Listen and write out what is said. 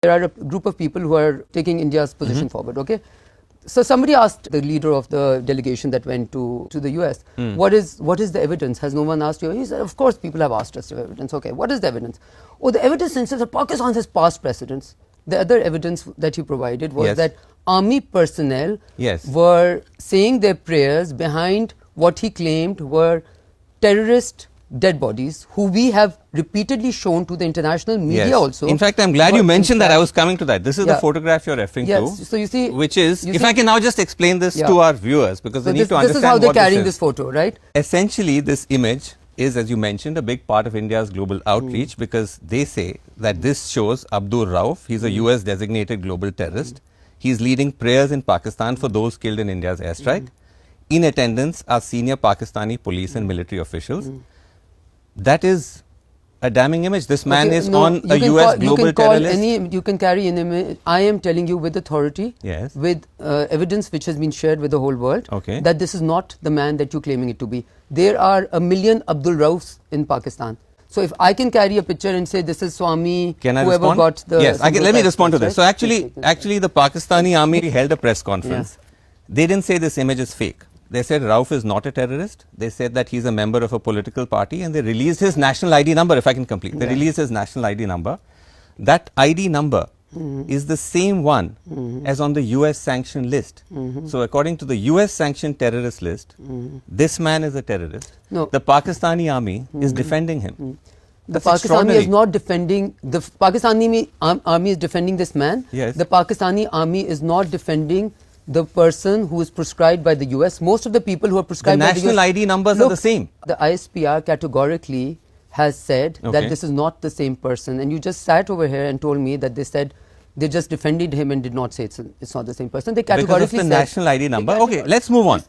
There are a group of people who are taking India's position forward, okay? So somebody asked the leader of the delegation that went to the US, what is the evidence? Has no one asked you? He said, of course people have asked us for evidence. Okay, what is the evidence? Oh, the evidence insists that Pakistan has past precedents. The other evidence that he provided was that army personnel were saying their prayers behind what he claimed were terrorist dead bodies, who we have repeatedly shown to the international media also. In fact, I'm glad you mentioned that. I was coming to that. This is the photograph you're referring to. So you see, which is, if I can now just explain this to our viewers, because they need to understand this is how they're carrying this photo, right? Essentially, this image is, as you mentioned, a big part of India's global outreach, because they say that this shows Abdur Rauf. He's a US designated global terrorist. He's leading prayers in Pakistan for those killed in India's airstrike. In attendance are senior Pakistani police and military officials. That is a damning image. This man is on a US global terror list. You can carry an image. I am telling you with authority, with evidence which has been shared with the whole world, that this is not the man that you're claiming it to be. There are a million Abdul Raufs in Pakistan. So if I can carry a picture and say this is Swami, whoever got the... Yes, let me respond to this. So actually the Pakistani army held a press conference. They didn't say this image is fake. They said Rauf is not a terrorist. They said that he's a member of a political party, and they released his national ID number, if I can complete. They released his national ID number. That ID number is the same one as on the US sanctioned list. So according to the US sanctioned terrorist list, this man is a terrorist. The Pakistani army is defending him. The Pakistani is not defending, the Pakistani army is defending this man. The Pakistani army is not defending the person who is prescribed by the US. Most of the people who are prescribed by the US... national ID numbers are the same. The ISPR categorically has said that this is not the same person, and you just sat over here and told me that they said they just defended him and did not say it's not the same person. They categorically because of the national ID number. Okay, let's move on.